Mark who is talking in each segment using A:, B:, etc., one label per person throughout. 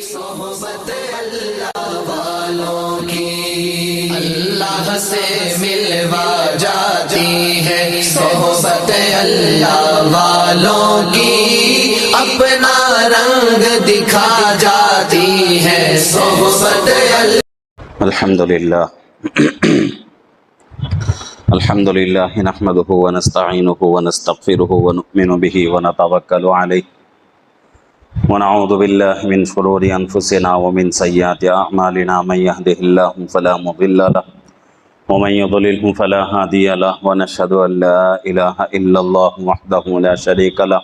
A: صحبت اللہ والوں کی اللہ سے ملوا جاتی ہے، صحبت اللہ والوں کی اپنا رنگ دکھا جاتی ہے، صحبت اللہ۔
B: الحمدللہ الحمدللہ نحمده ونستعینه ونستغفره ونؤمن به ونتوکل علیہ ونعوذ باللہ من شرور انفسنا ومن سیئات اعمالنا، من يهده اللہ فلا مضل له ومن يضلله فلا هادی له، ونشهد ان لا الہ الا اللہ وحدہ لا شریک له،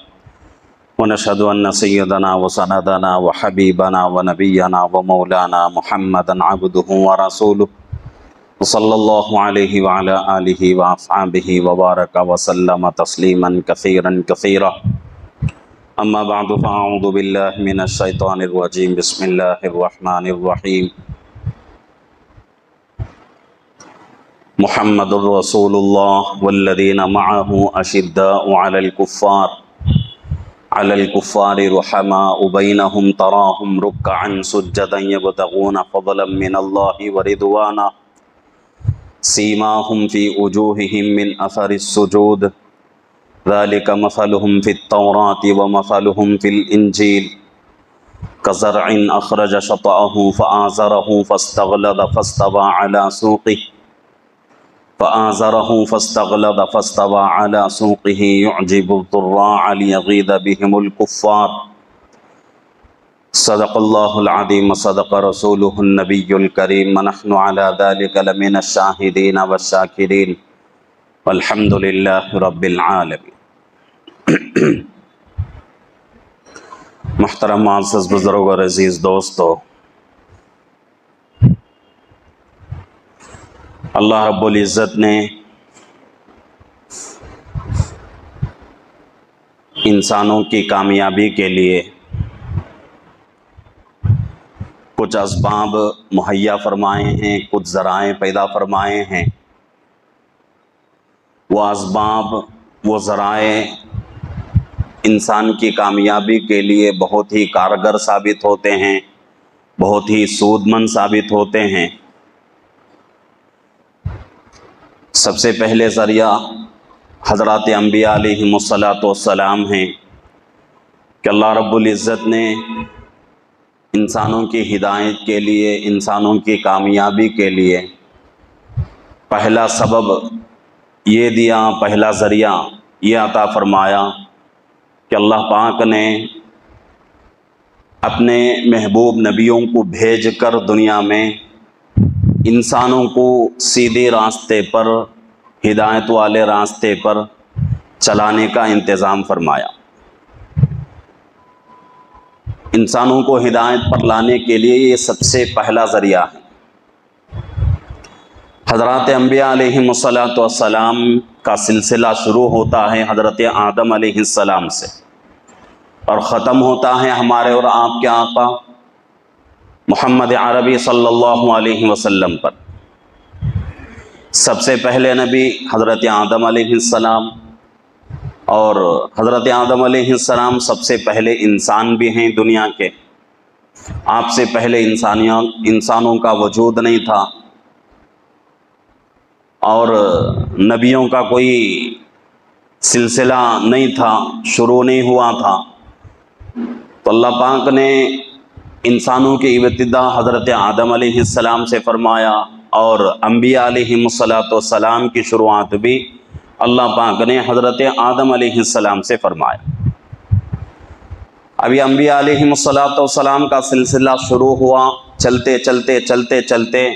B: ونشهد ان سیدنا وسندنا وحبیبنا ونبینا ومولانا محمدا عبده ورسولہ صلی اللہ علیہ وعلی آلہ واصحابہ وبارک وسلم تسلیما کثیرا کثیرا، اما بعد فاعوذ باللہ من الشیطان الرجیم، بسم اللہ الرحمن الرحیم۔ محمد رسول اللہ والذین معہ اشداء علی الکفار رحماء بینہم تراہم رکعا سجدا یبتغون فضلا من اللہ ورضوانا سیماہم فی وجوہہم من اثر السجود ذالک مثلہم فی التوراۃ ومثلہم فی الانجیل کزرع اخرج شطأہ فآزرہ فاستغلظ فاستوى على سوقه يعجب الضراع ليغيظ بهم الكفار، صدق اللہ العظیم صدق رسولہ النبی الکریم، ونحن على ذلك لمن الشاہدین والشاکرین والحمد للہ رب العالمین۔ محترم معزز بزرگ اور عزیز دوستو، اللہ رب العزت نے انسانوں کی کامیابی کے لیے کچھ اسباب مہیا فرمائے ہیں، کچھ ذرائع پیدا فرمائے ہیں۔ وہ اسباب، وہ ذرائع انسان کی کامیابی کے لیے بہت ہی کارگر ثابت ہوتے ہیں، بہت ہی سود مند ثابت ہوتے ہیں۔ سب سے پہلے ذریعہ حضرات انبیاء علیہم السلام ہیں کہ اللہ رب العزت نے انسانوں کی ہدایت کے لیے، انسانوں کی کامیابی کے لیے پہلا سبب یہ دیا، پہلا ذریعہ یہ عطا فرمایا کہ اللہ پاک نے اپنے محبوب نبیوں کو بھیج کر دنیا میں انسانوں کو سیدھے راستے پر، ہدایت والے راستے پر چلانے کا انتظام فرمایا۔ انسانوں کو ہدایت پر لانے کے لیے یہ سب سے پہلا ذریعہ ہے۔ حضرات انبیاء علیہم السلام کا سلسلہ شروع ہوتا ہے حضرت آدم علیہ السلام سے اور ختم ہوتا ہے ہمارے اور آپ کے آقا محمد عربی صلی اللہ علیہ وسلم پر۔ سب سے پہلے نبی حضرت آدم علیہ السلام، اور حضرت آدم علیہ السلام سب سے پہلے انسان بھی ہیں دنیا کے۔ آپ سے پہلے انسانوں کا وجود نہیں تھا اور نبیوں کا کوئی سلسلہ نہیں تھا، شروع نہیں ہوا تھا۔ تو اللہ پاک نے انسانوں کی ابتدا حضرت آدم علیہ السلام سے فرمایا، اور انبیاء علیہم السلام کی شروعات بھی اللہ پاک نے حضرت آدم علیہ السلام سے فرمایا۔ ابھی انبیاء علیہم السلام کا سلسلہ شروع ہوا، چلتے چلتے چلتے چلتے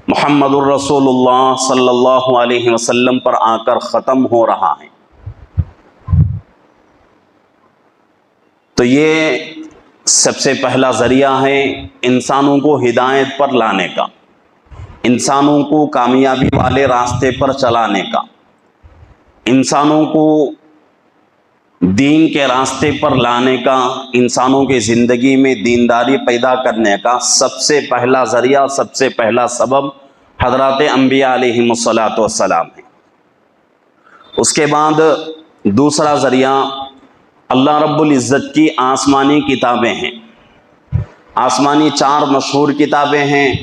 B: محمد الرسول اللہ صلی اللہ علیہ وسلم پر آ کر ختم ہو رہا ہے۔ تو یہ سب سے پہلا ذریعہ ہے انسانوں کو ہدایت پر لانے کا، انسانوں کو کامیابی والے راستے پر چلانے کا، انسانوں کو دین کے راستے پر لانے کا، انسانوں کی زندگی میں دینداری پیدا کرنے کا سب سے پہلا ذریعہ، سب سے پہلا سبب حضرات انبیاء علیہم السلام ہے۔ اس کے بعد دوسرا ذریعہ اللہ رب العزت کی آسمانی کتابیں ہیں. آسمانی 4 مشہور کتابیں ہیں،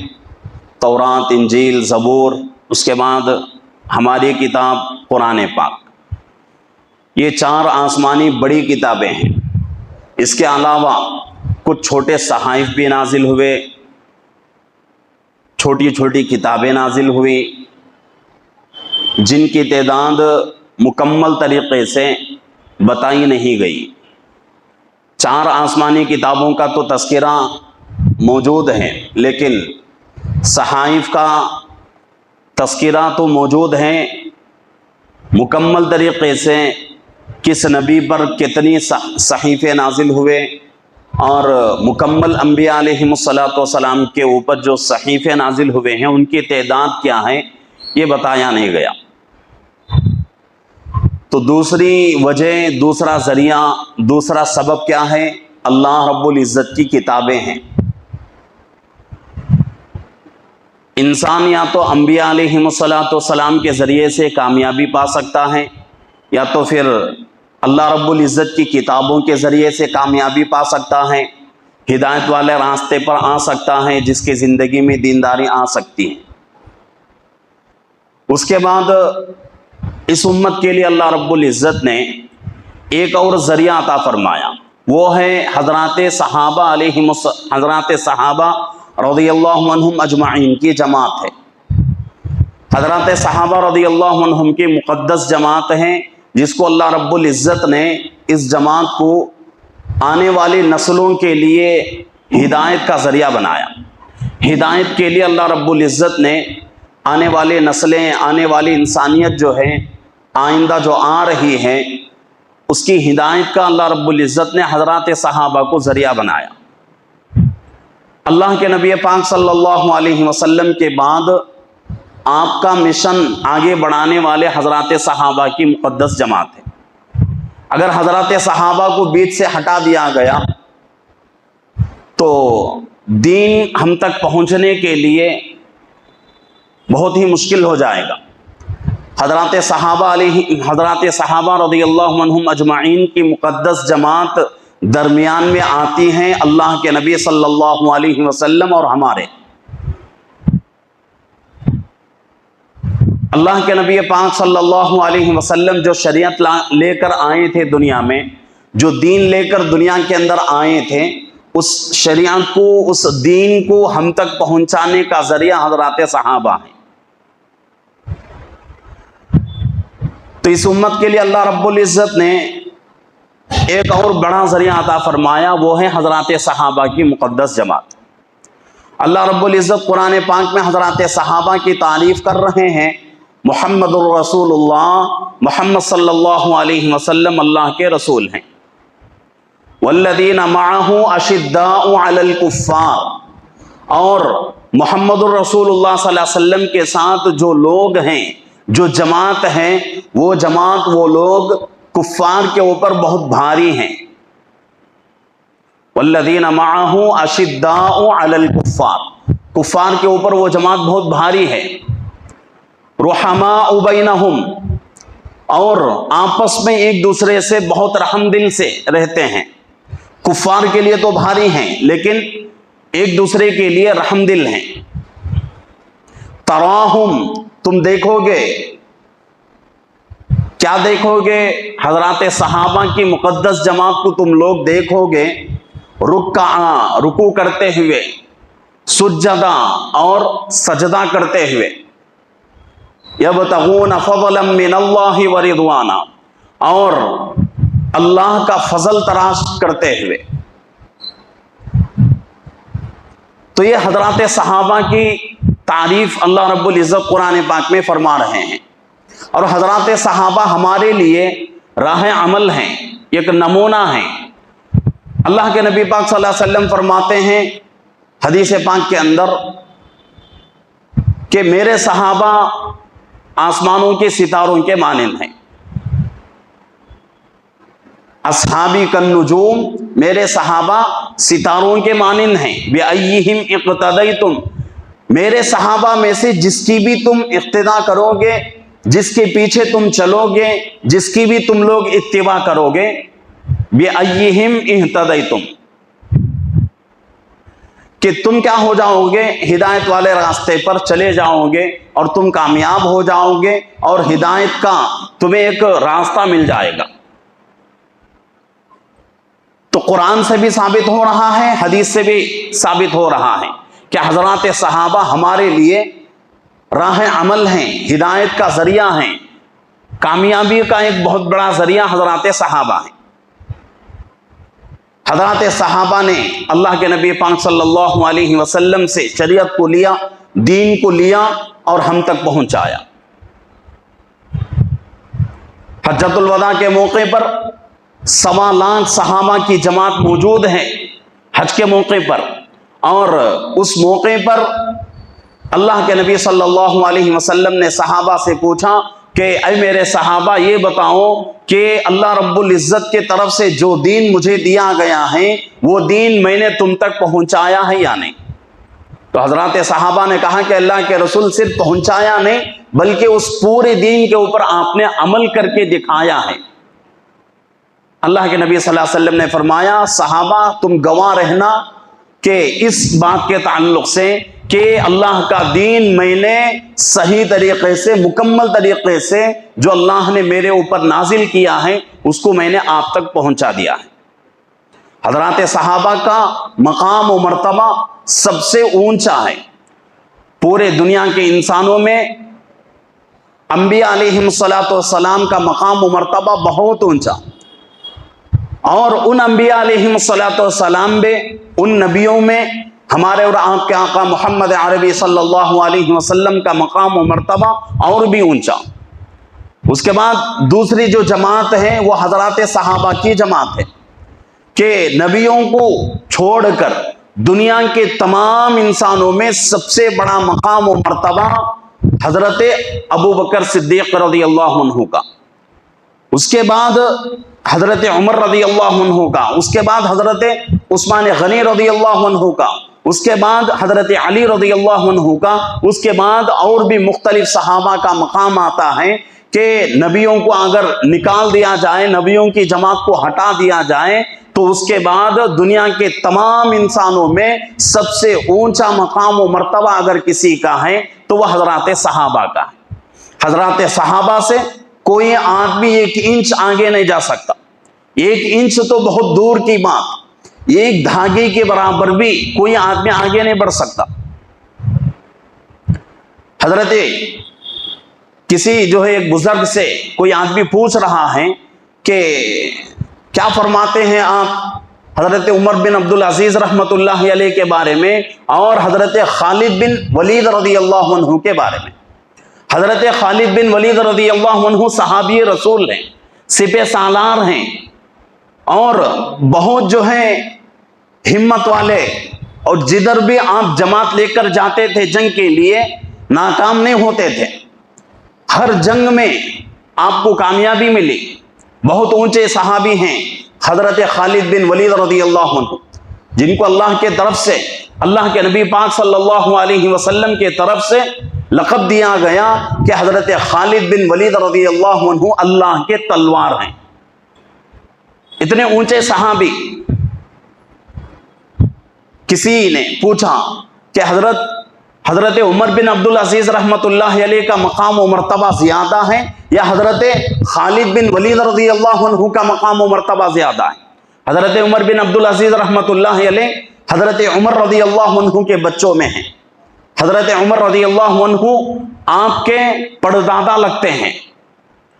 B: تورات، انجیل، زبور، اس کے بعد ہماری کتاب قرآن پاک. یہ 4 آسمانی بڑی کتابیں ہیں. اس کے علاوہ کچھ چھوٹے صحائف بھی نازل ہوئے، چھوٹی چھوٹی کتابیں نازل ہوئی جن کی تعداد مکمل طریقے سے بتائی نہیں گئی. 4 آسمانی کتابوں کا تو تذکرہ موجود ہے، لیکن صحائف کا تذکرہ تو موجود ہے. مکمل طریقے سے کس نبی پر کتنی صحیفے نازل ہوئے اور مکمل انبیاء علیہم الصلوۃ والسلام کے اوپر جو صحیفے نازل ہوئے ہیں ان کی تعداد کیا ہے یہ بتایا نہیں گیا. تو دوسری وجہ، دوسرا ذریعہ، دوسرا سبب کیا ہے؟ اللہ رب العزت کی کتابیں ہیں. انسان یا تو انبیاء علیہم الصلوۃ والسلام کے ذریعے سے کامیابی پا سکتا ہے، یا تو پھر اللہ رب العزت کی کتابوں کے ذریعے سے کامیابی پا سکتا ہے، ہدایت والے راستے پر آ سکتا ہے، جس کی زندگی میں دینداری آ سکتی ہے. اس کے بعد اس امت کے لیے اللہ رب العزت نے ایک اور ذریعہ عطا فرمایا، وہ ہے حضرات صحابہ رضی اللہ عنہم اجمعین کی جماعت ہے. حضرات صحابہ رضی اللہ عنہم کی مقدس جماعت ہے، جس کو اللہ رب العزت نے اس جماعت کو آنے والی نسلوں کے لیے ہدایت کا ذریعہ بنایا. ہدایت کے لیے اللہ رب العزت نے آنے والی نسلیں، آنے والی انسانیت جو ہے آئندہ جو آ رہی ہے، اس کی ہدایت کا اللہ رب العزت نے حضرات صحابہ کو ذریعہ بنایا. اللہ کے نبی پاک صلی اللہ علیہ وسلم کے بعد آپ کا مشن آگے بڑھانے والے حضرات صحابہ کی مقدس جماعت ہے. اگر حضرات صحابہ کو بیچ سے ہٹا دیا گیا تو دین ہم تک پہنچنے کے لیے بہت ہی مشکل ہو جائے گا. حضرات صحابہ رضی اللہ عنہم اجمعین کی مقدس جماعت درمیان میں آتی ہیں اللہ کے نبی صلی اللہ علیہ وسلم اور ہمارے. اللہ کے نبی پاک صلی اللہ علیہ وسلم جو شریعت لے کر آئے تھے دنیا میں، جو دین لے کر دنیا کے اندر آئے تھے، اس شریعت کو، اس دین کو ہم تک پہنچانے کا ذریعہ حضرات صحابہ ہیں. تو اس امت کے لیے اللہ رب العزت نے ایک اور بڑا ذریعہ عطا فرمایا، وہ ہے حضرات صحابہ کی مقدس جماعت. اللہ رب العزت قرآن پاک میں حضرات صحابہ کی تعریف کر رہے ہیں. محمد الرسول اللہ، محمد صلی اللہ علیہ وسلم اللہ کے رسول ہیں. والذین معہ اشداء علی الکفار، اور محمد الرسول اللہ صلی اللہ علیہ وسلم کے ساتھ جو لوگ ہیں، جو جماعت ہیں، وہ جماعت، وہ لوگ کفار کے اوپر بہت بھاری ہیں. والذین معہ اشداء علی الکفار، کفار کے اوپر وہ جماعت بہت بھاری ہے. رحماء بینہم، اور آپس میں ایک دوسرے سے بہت رحم دل سے رہتے ہیں. کفار کے لیے تو بھاری ہیں لیکن ایک دوسرے کے لیے رحم دل ہیں. تراہم، تم دیکھو گے، کیا دیکھو گے؟ حضرات صحابہ کی مقدس جماعت کو تم لوگ دیکھو گے رکعا، رکوع کرتے ہوئے، سجدہ اور سجدہ کرتے ہوئے، یبتغون فضلا من اللہ ورضوانا، اور اللہ کا فضل تلاش کرتے ہوئے. تو یہ حضرات صحابہ کی تعریف اللہ رب العزت قرآن پاک میں فرما رہے ہیں. اور حضرات صحابہ ہمارے لیے راہ عمل ہیں، ایک نمونہ ہیں. اللہ کے نبی پاک صلی اللہ علیہ وسلم فرماتے ہیں حدیث پاک کے اندر کہ میرے صحابہ آسمانوں کے ستاروں کے مانند ہیں. اصحابی کالنجوم، میرے صحابہ ستاروں کے مانند ہیں. بِأَيِّهِمْ اقتدیتم، میرے صحابہ میں سے جس کی بھی تم اقتدا کرو گے، جس کے پیچھے تم چلو گے، جس کی بھی تم لوگ اتباع کرو گے، بِأَيِّهِمْ اِهْتَدَيْتُمْ، کہ تم کیا ہو جاؤ گے؟ ہدایت والے راستے پر چلے جاؤ گے اور تم کامیاب ہو جاؤ گے اور ہدایت کا تمہیں ایک راستہ مل جائے گا۔ تو قرآن سے بھی ثابت ہو رہا ہے، حدیث سے بھی ثابت ہو رہا ہے کہ حضرات صحابہ ہمارے لیے راہ عمل ہیں، ہدایت کا ذریعہ ہیں، کامیابی کا ایک بہت بڑا ذریعہ حضرات صحابہ ہیں۔ حضرات صحابہ نے اللہ کے نبی پاک صلی اللہ علیہ وسلم سے شریعت کو لیا، دین کو لیا اور ہم تک پہنچایا۔ حجۃ الوداع کے موقع پر 1.25 لاکھ صحابہ کی جماعت موجود ہے حج کے موقع پر، اور اس موقع پر اللہ کے نبی صلی اللہ علیہ وسلم نے صحابہ سے پوچھا کہ اے میرے صحابہ یہ بتاؤ کہ اللہ رب العزت کے طرف سے جو دین مجھے دیا گیا ہے وہ دین میں نے تم تک پہنچایا ہے یا نہیں؟ تو حضرات صحابہ نے کہا کہ اللہ کے رسول صرف پہنچایا نہیں بلکہ اس پورے دین کے اوپر آپ نے عمل کر کے دکھایا ہے۔ اللہ کے نبی صلی اللہ علیہ وسلم نے فرمایا صحابہ تم گواہ رہنا کہ اس بات کے تعلق سے کہ اللہ کا دین میں نے صحیح طریقے سے، مکمل طریقے سے جو اللہ نے میرے اوپر نازل کیا ہے اس کو میں نے آپ تک پہنچا دیا ہے۔ حضرات صحابہ کا مقام و مرتبہ سب سے اونچا ہے۔ پورے دنیا کے انسانوں میں انبیاء علیہم السلام کا مقام و مرتبہ بہت اونچا، اور ان انبیاء علیہم السلام میں، ان نبیوں میں ہمارے اور آپ کے آقا محمد عربی صلی اللہ علیہ وسلم کا مقام و مرتبہ اور بھی اونچا۔ اس کے بعد دوسری جو جماعت ہے وہ حضرات صحابہ کی جماعت ہے کہ نبیوں کو چھوڑ کر دنیا کے تمام انسانوں میں سب سے بڑا مقام و مرتبہ حضرت ابوبکر صدیق رضی اللہ عنہ کا، اس کے بعد حضرت عمر رضی اللہ عنہ کا، اس کے بعد حضرت عثمان غنی رضی اللہ عنہ کا، اس کے بعد حضرت علی رضی اللہ عنہ کا، اس کے بعد اور بھی مختلف صحابہ کا مقام آتا ہے کہ نبیوں کو اگر نکال دیا جائے، نبیوں کی جماعت کو ہٹا دیا جائے تو اس کے بعد دنیا کے تمام انسانوں میں سب سے اونچا مقام و مرتبہ اگر کسی کا ہے تو وہ حضرات صحابہ کا ہے۔ حضرات صحابہ سے کوئی آدمی 1 انچ آگے نہیں جا سکتا، 1 انچ تو بہت دور کی بات، 1 دھاگے کے برابر بھی کوئی آدمی آگے نہیں بڑھ سکتا۔ حضرت کسی جو ہے ایک بزرگ سے کوئی آدمی پوچھ رہا ہے کہ کیا فرماتے ہیں آپ حضرت عمر بن عبدالعزیز رحمۃ اللہ علیہ کے بارے میں اور حضرت خالد بن ولید رضی اللہ عنہ کے بارے میں؟ حضرت خالد بن ولید رضی اللہ عنہ صحابی رسول ہیں، سپہ سالار ہیں، اور بہت جو ہیں ہمت والے، اور جدھر بھی آپ جماعت لے کر جاتے تھے جنگ کے لیے ناکام نہیں ہوتے تھے، ہر جنگ میں آپ کو کامیابی ملی۔ بہت اونچے صحابی ہیں حضرت خالد بن ولید رضی اللہ عنہ، جن کو اللہ کے طرف سے، اللہ کے نبی پاک صلی اللہ علیہ وسلم کے طرف سے لقب دیا گیا کہ حضرت خالد بن ولید رضی اللہ عنہ اللہ کے تلوار ہیں۔ اتنے اونچے صحابی۔ کسی نے پوچھا کہ حضرت عمر بن عبدالعزیز رحمۃ اللہ علیہ کا مقام و مرتبہ زیادہ ہے یا حضرت خالد بن ولید رضی اللہ عنہ کا مقام و مرتبہ زیادہ ہے؟ حضرت عمر بن عبدالعزیز رحمۃ اللہ علیہ حضرت عمر رضی اللہ عنہ کے بچوں میں ہیں۔ حضرت عمر رضی اللہ عنہ آپ کے پردادا لگتے ہیں۔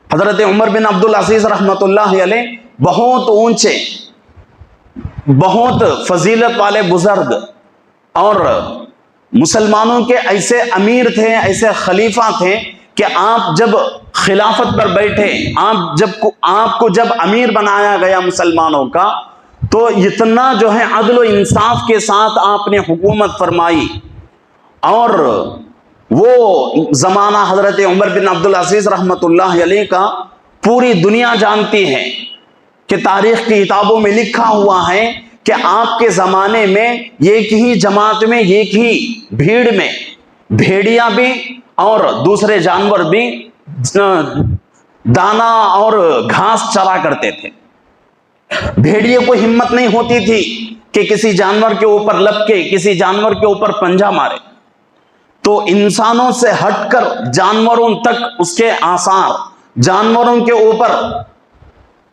B: حضرت عمر بن عبدالعزیز رحمۃ اللہ علیہ بہت اونچے، بہت فضیلت والے بزرگ، اور مسلمانوں کے ایسے امیر تھے، ایسے خلیفہ تھے کہ آپ جب خلافت پر بیٹھے، آپ کو جب امیر بنایا گیا مسلمانوں کا، تو اتنا جو ہے عدل و انصاف کے ساتھ آپ نے حکومت فرمائی، اور وہ زمانہ حضرت عمر بن عبدالعزیز رحمۃ اللہ علیہ کا پوری دنیا جانتی ہے کہ تاریخ کی کتابوں میں لکھا ہوا ہے کہ آپ کے زمانے میں ایک ہی جماعت میں، ایک ہی بھیڑ میں بھیڑیا بھی اور دوسرے جانور بھی دانا اور گھاس چرا کرتے تھے۔ بھیڑیے کو ہمت نہیں ہوتی تھی کہ کسی جانور کے اوپر لپکے، کسی جانور کے اوپر پنجہ مارے، تو انسانوں سے ہٹ کر جانوروں تک اس کے آثار، جانوروں کے اوپر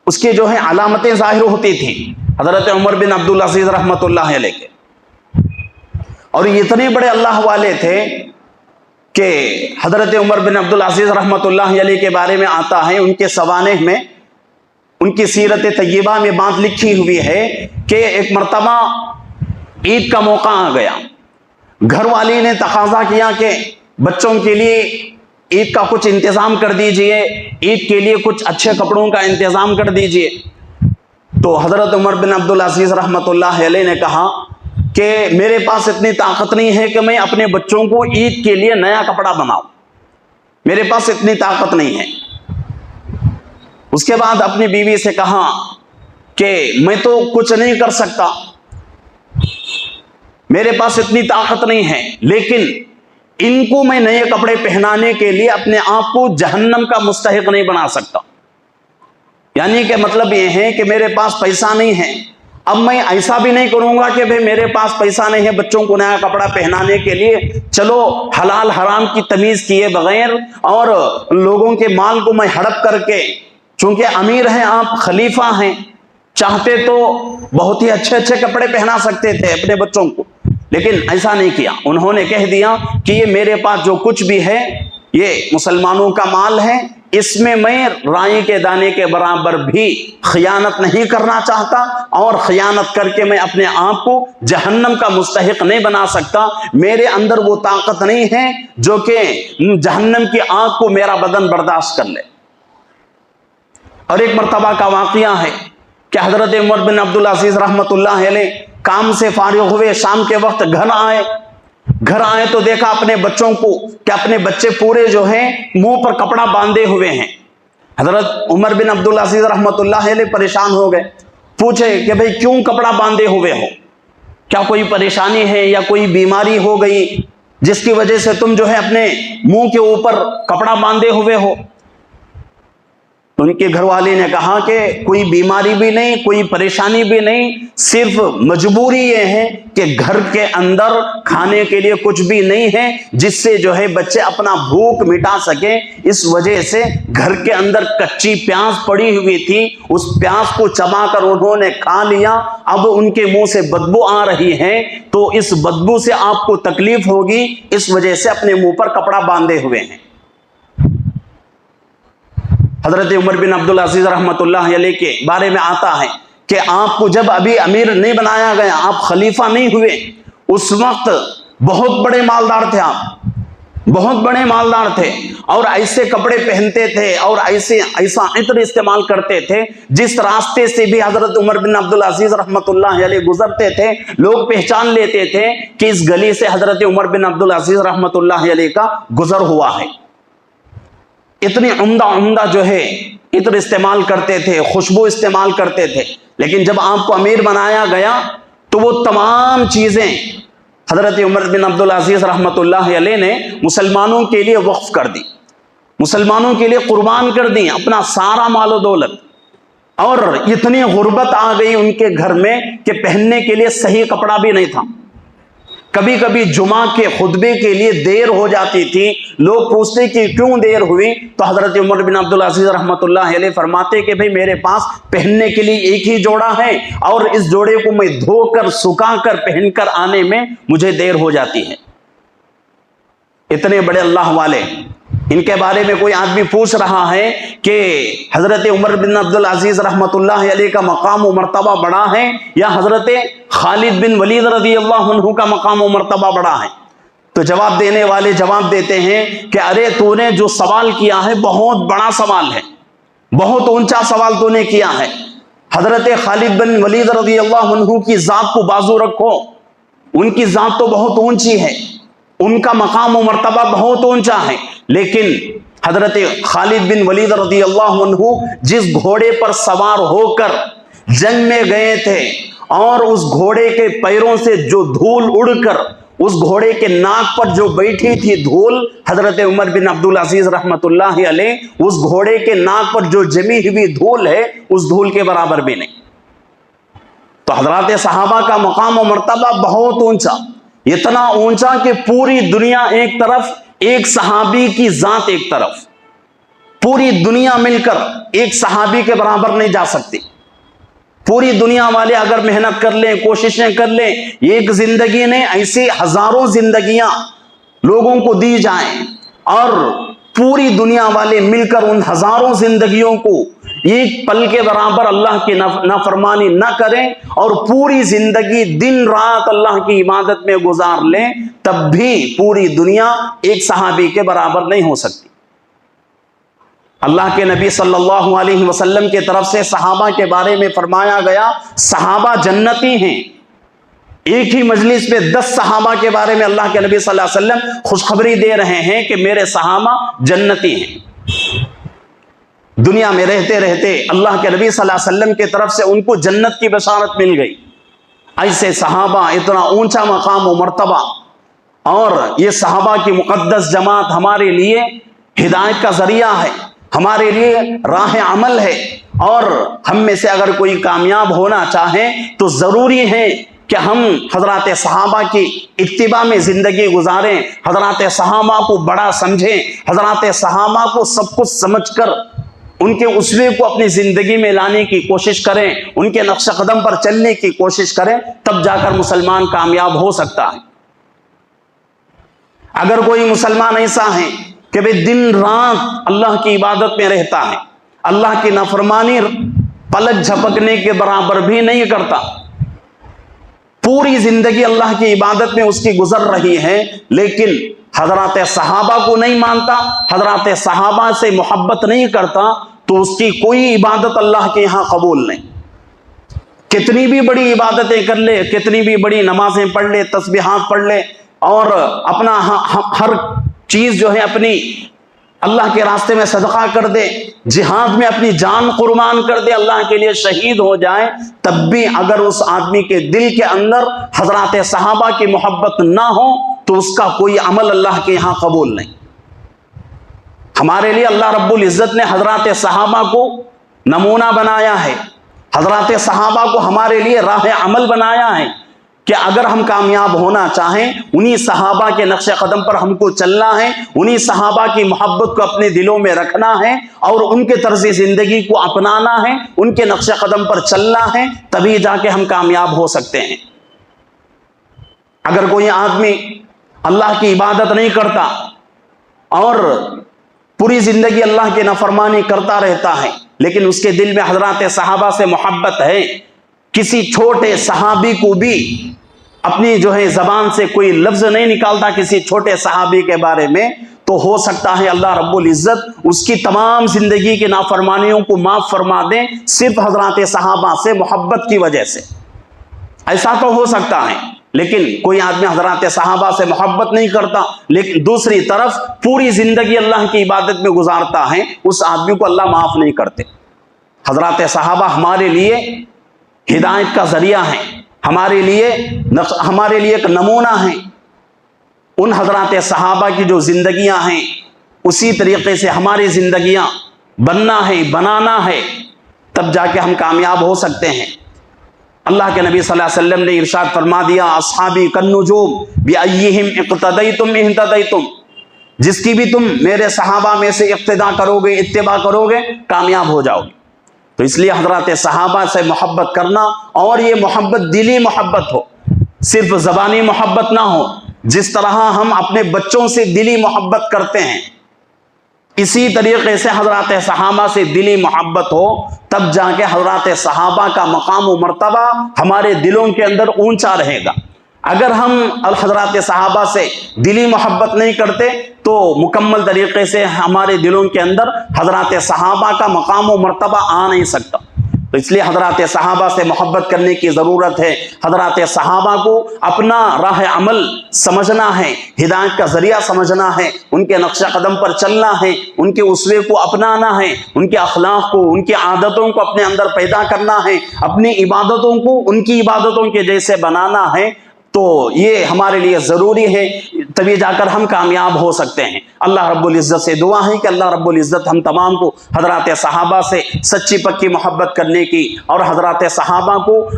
B: اس کی جو ہے علامتیں ظاہر ہوتی تھی حضرت عمر بن عبدالعزیز رحمۃ اللہ علیہ کے۔ اور یہ اتنے بڑے اللہ والے تھے کہ حضرت عمر بن عبدالعزیز رحمۃ اللہ علیہ کے بارے میں آتا ہے، ان کے سوانح میں، ان کی سیرت طیبہ میں بات لکھی ہوئی ہے کہ ایک مرتبہ عید کا موقع آ گیا، گھر والی نے تقاضا کیا کہ بچوں کے لیے عید کا کچھ انتظام کر دیجئے، عید کے لیے کچھ اچھے کپڑوں کا انتظام کر دیجئے۔ تو حضرت عمر بن عبدالعزیز رحمۃ اللہ علیہ نے کہا کہ میرے پاس اتنی طاقت نہیں ہے کہ میں اپنے بچوں کو عید کے لیے نیا کپڑا بناؤں، میرے پاس اتنی طاقت نہیں ہے۔ اس کے بعد اپنی بیوی سے کہا کہ میں تو کچھ نہیں کر سکتا، میرے پاس اتنی طاقت نہیں ہے، لیکن ان کو میں نئے کپڑے پہنانے کے لیے اپنے آپ کو جہنم کا مستحق نہیں بنا سکتا۔ یعنی کہ مطلب یہ ہے کہ میرے پاس پیسہ نہیں ہے، اب میں ایسا بھی نہیں کروں گا کہ بھئی میرے پاس پیسہ نہیں ہے بچوں کو نیا کپڑا پہنانے کے لیے، چلو حلال حرام کی تمیز کیے بغیر اور لوگوں کے مال کو میں ہڑپ کر کے، چونکہ امیر ہیں آپ، خلیفہ ہیں، چاہتے تو بہت ہی اچھے اچھے کپڑے پہنا سکتے تھے اپنے بچوں کو، لیکن ایسا نہیں کیا۔ انہوں نے کہہ دیا کہ یہ میرے پاس جو کچھ بھی ہے یہ مسلمانوں کا مال ہے، اس میں میں رائی کے دانے کے برابر بھی خیانت نہیں کرنا چاہتا، اور خیانت کر کے میں اپنے آپ کو جہنم کا مستحق نہیں بنا سکتا۔ میرے اندر وہ طاقت نہیں ہے جو کہ جہنم کی آگ کو میرا بدن برداشت کر لے۔ اور ایک مرتبہ کا واقعہ ہے کہ حضرت عمر بن عبدالعزیز رحمۃ اللہ علیہ کام سے فارغ ہوئے، شام کے وقت گھر آئے تو دیکھا اپنے بچوں کو کہ اپنے بچے پورے جو ہیں منہ پر کپڑا باندھے ہوئے ہیں۔ حضرت عمر بن عبدالعزیز رحمۃ اللہ علیہ پریشان ہو گئے، پوچھے کہ بھئی کیوں کپڑا باندھے ہوئے ہو، کیا کوئی پریشانی ہے یا کوئی بیماری ہو گئی جس کی وجہ سے تم جو ہے اپنے منہ کے اوپر کپڑا باندھے ہوئے ہو؟ ان کے گھر والے نے کہا کہ کوئی بیماری بھی نہیں، کوئی پریشانی بھی نہیں، صرف مجبوری یہ ہے کہ گھر کے اندر کھانے کے لیے کچھ بھی نہیں ہے جس سے جو ہے بچے اپنا بھوک مٹا سکیں، اس وجہ سے گھر کے اندر کچی پیاز پڑی ہوئی تھی، اس پیاز کو چبا کر انہوں نے کھا لیا، اب ان کے منہ سے بدبو آ رہی ہے تو اس بدبو سے آپ کو تکلیف ہوگی، اس وجہ سے اپنے منہ پر کپڑا باندھے ہوئے ہیں۔ حضرت عمر بن عبدالعزیز رحمۃ اللہ علیہ کے بارے میں آتا ہے کہ آپ کو جب ابھی امیر نہیں بنایا گیا، آپ خلیفہ نہیں ہوئے، اس وقت بہت بڑے مالدار تھے، آپ بہت بڑے مالدار تھے، اور ایسے کپڑے پہنتے تھے اور ایسا عطر استعمال کرتے تھے جس راستے سے بھی حضرت عمر بن عبدالعزیز رحمۃ اللہ علیہ گزرتے تھے لوگ پہچان لیتے تھے کہ اس گلی سے حضرت عمر بن عبدالعزیز رحمۃ اللہ علیہ کا گزر ہوا ہے۔ اتنی عمدہ جو ہے عطر استعمال کرتے تھے، خوشبو استعمال کرتے تھے، لیکن جب آپ کو امیر بنایا گیا تو وہ تمام چیزیں حضرت عمر بن عبدالعزیز رحمۃ اللہ علیہ نے مسلمانوں کے لیے وقف کر دی، مسلمانوں کے لیے قربان کر دی اپنا سارا مال و دولت۔ اور اتنی غربت آ گئی ان کے گھر میں کہ پہننے کے لیے صحیح کپڑا بھی نہیں تھا، کبھی کبھی جمعہ کے خطبے کے لیے دیر ہو جاتی تھی، لوگ پوچھتے کہ کیوں دیر ہوئی، تو حضرت عمر بن عبدالعزیز رحمۃ اللہ علیہ فرماتے کہ بھئی میرے پاس پہننے کے لیے ایک ہی جوڑا ہے، اور اس جوڑے کو میں دھو کر سکھا کر پہن کر آنے میں مجھے دیر ہو جاتی ہے۔ اتنے بڑے اللہ والے، ان کے بارے میں کوئی آدمی پوچھ رہا ہے کہ حضرت عمر بن عبدالعزیز رحمۃ اللہ علیہ کا مقام و مرتبہ بڑا ہے یا حضرت خالد بن ولید رضی اللہ عنہ کا مقام و مرتبہ بڑا ہے؟ تو جواب دینے والے جواب دیتے ہیں کہ ارے تو نے جو سوال کیا ہے بہت بڑا سوال ہے، بہت اونچا سوال تو نے کیا ہے۔ حضرت خالد بن ولید رضی اللہ عنہ کی ذات کو بازو رکھو، ان کی ذات تو بہت اونچی ہے، ان کا مقام و مرتبہ بہت اونچا ہے، لیکن حضرت خالد بن ولید رضی اللہ عنہ جس گھوڑے پر سوار ہو کر جنگ میں گئے تھے، اور اس گھوڑے کے پیروں سے جو دھول اڑ کر اس گھوڑے کے ناک پر جو بیٹھی تھی دھول، حضرت عمر بن عبدالعزیز رحمۃ اللہ علیہ اس گھوڑے کے ناک پر جو جمی ہوئی دھول ہے اس دھول کے برابر بھی نہیں۔ حضرات صحابہ کا مقام و مرتبہ بہت اونچا، اتنا اونچا کہ پوری دنیا ایک طرف، ایک صحابی کی ذات ایک طرف، پوری دنیا مل کر ایک صحابی کے برابر نہیں جا سکتی۔ پوری دنیا والے اگر محنت کر لیں، کوششیں کر لیں، ایک زندگی نے ایسی ہزاروں زندگیاں لوگوں کو دی جائیں اور پوری دنیا والے مل کر ان ہزاروں زندگیوں کو ایک پل کے برابر اللہ کی نافرمانی نہ کریں اور پوری زندگی دن رات اللہ کی عبادت میں گزار لیں، تب بھی پوری دنیا ایک صحابی کے برابر نہیں ہو سکتی۔ اللہ کے نبی صلی اللہ علیہ وسلم کی طرف سے صحابہ کے بارے میں فرمایا گیا صحابہ جنتی ہیں۔ ایک ہی مجلس میں 10 صحابہ کے بارے میں اللہ کے نبی صلی اللہ علیہ وسلم خوشخبری دے رہے ہیں کہ میرے صحابہ جنتی ہیں۔ دنیا میں رہتے رہتے اللہ کے نبی صلی اللہ علیہ وسلم کی طرف سے ان کو جنت کی بشارت مل گئی۔ ایسے صحابہ، اتنا اونچا مقام و مرتبہ، اور یہ صحابہ کی مقدس جماعت ہمارے لیے ہدایت کا ذریعہ ہے، ہمارے لیے راہ عمل ہے، اور ہم میں سے اگر کوئی کامیاب ہونا چاہے تو ضروری ہے کہ ہم حضرات صحابہ کی اتباع میں زندگی گزاریں، حضرات صحابہ کو بڑا سمجھیں، حضرات صحابہ کو سب کچھ سمجھ کر ان کے اسوے کو اپنی زندگی میں لانے کی کوشش کریں، ان کے نقش قدم پر چلنے کی کوشش کریں، تب جا کر مسلمان کامیاب ہو سکتا ہے۔ اگر کوئی مسلمان ایسا ہے کہ وہ دن رات اللہ کی عبادت میں رہتا ہے، اللہ کی نافرمانی پلک جھپکنے کے برابر بھی نہیں کرتا، پوری زندگی اللہ کی عبادت میں اس کی گزر رہی ہے، لیکن حضرات صحابہ کو نہیں مانتا، حضرات صحابہ سے محبت نہیں کرتا، تو اس کی کوئی عبادت اللہ کے یہاں قبول نہیں۔ کتنی بھی بڑی عبادتیں کر لے، کتنی بھی بڑی نمازیں پڑھ لے، تسبیحات پڑھ لے، اور اپنا ہر چیز جو ہے اپنی اللہ کے راستے میں صدقہ کر دے، جہاد میں اپنی جان قربان کر دے، اللہ کے لیے شہید ہو جائے، تب بھی اگر اس آدمی کے دل کے اندر حضرات صحابہ کی محبت نہ ہو تو اس کا کوئی عمل اللہ کے یہاں قبول نہیں۔ ہمارے لیے اللہ رب العزت نے حضرات صحابہ کو نمونہ بنایا ہے، حضرات صحابہ کو ہمارے لیے راہ عمل بنایا ہے کہ اگر ہم کامیاب ہونا چاہیں، انہی صحابہ کے نقش قدم پر ہم کو چلنا ہے، انہی صحابہ کی محبت کو اپنے دلوں میں رکھنا ہے اور ان کے طرز زندگی کو اپنانا ہے، ان کے نقش قدم پر چلنا ہے، تبھی جا کے ہم کامیاب ہو سکتے ہیں۔ اگر کوئی آدمی اللہ کی عبادت نہیں کرتا اور پوری زندگی اللہ کی نافرمانی کرتا رہتا ہے، لیکن اس کے دل میں حضرات صحابہ سے محبت ہے، کسی چھوٹے صحابی کو بھی اپنی جو ہے زبان سے کوئی لفظ نہیں نکالتا کسی چھوٹے صحابی کے بارے میں، تو ہو سکتا ہے اللہ رب العزت اس کی تمام زندگی کی نافرمانیوں کو معاف فرما دیں، صرف حضرات صحابہ سے محبت کی وجہ سے۔ ایسا تو ہو سکتا ہے، لیکن کوئی آدمی حضرات صحابہ سے محبت نہیں کرتا لیکن دوسری طرف پوری زندگی اللہ کی عبادت میں گزارتا ہے، اس آدمی کو اللہ معاف نہیں کرتے۔ حضرات صحابہ ہمارے لیے ہدایت کا ذریعہ ہیں، ہمارے لیے ایک نمونہ ہیں۔ ان حضرات صحابہ کی جو زندگیاں ہیں اسی طریقے سے ہماری زندگیاں بننا ہے، بنانا ہے، تب جا کے ہم کامیاب ہو سکتے ہیں۔ اللہ کے نبی صلی اللہ علیہ وسلم نے ارشاد فرما دیا، اصحابی کالنجوم بأیہم اقتدیتم اہتدیتم، جس کی بھی تم میرے صحابہ میں سے اقتدا کرو گے، اتباع کرو گے، کامیاب ہو جاؤ گے۔ تو اس لیے حضرات صحابہ سے محبت کرنا، اور یہ محبت دلی محبت ہو، صرف زبانی محبت نہ ہو۔ جس طرح ہم اپنے بچوں سے دلی محبت کرتے ہیں، اسی طریقے سے حضرات صحابہ سے دلی محبت ہو، تب جا کے حضرات صحابہ کا مقام و مرتبہ ہمارے دلوں کے اندر اونچا رہے گا۔ اگر ہم حضرات صحابہ سے دلی محبت نہیں کرتے تو مکمل طریقے سے ہمارے دلوں کے اندر حضرات صحابہ کا مقام و مرتبہ آ نہیں سکتا۔ تو اس لیے حضرات صحابہ سے محبت کرنے کی ضرورت ہے، حضرات صحابہ کو اپنا راہ عمل سمجھنا ہے، ہدایت کا ذریعہ سمجھنا ہے، ان کے نقش قدم پر چلنا ہے، ان کے اسوے کو اپنانا ہے، ان کے اخلاق کو، ان کی عادتوں کو اپنے اندر پیدا کرنا ہے، اپنی عبادتوں کو ان کی عبادتوں کے جیسے بنانا ہے۔ تو یہ ہمارے لیے ضروری ہے، تبھی جا کر ہم کامیاب ہو سکتے ہیں۔ اللہ رب العزت سے دعا ہے کہ اللہ رب العزت ہم تمام کو حضرات صحابہ سے سچی پکی محبت کرنے کی اور حضرات صحابہ کو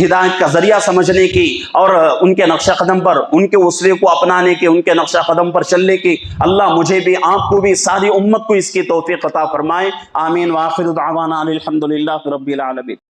B: ہدایت کا ذریعہ سمجھنے کی اور ان کے نقش قدم پر، ان کے اسوے کو اپنانے کی، ان کے نقش قدم پر چلنے کی اللہ مجھے بھی، آپ کو بھی، ساری امت کو اس کی توفیق عطا فرمائے۔ آمین۔ وآخر دعوانا الحمدللہ رب العالمین۔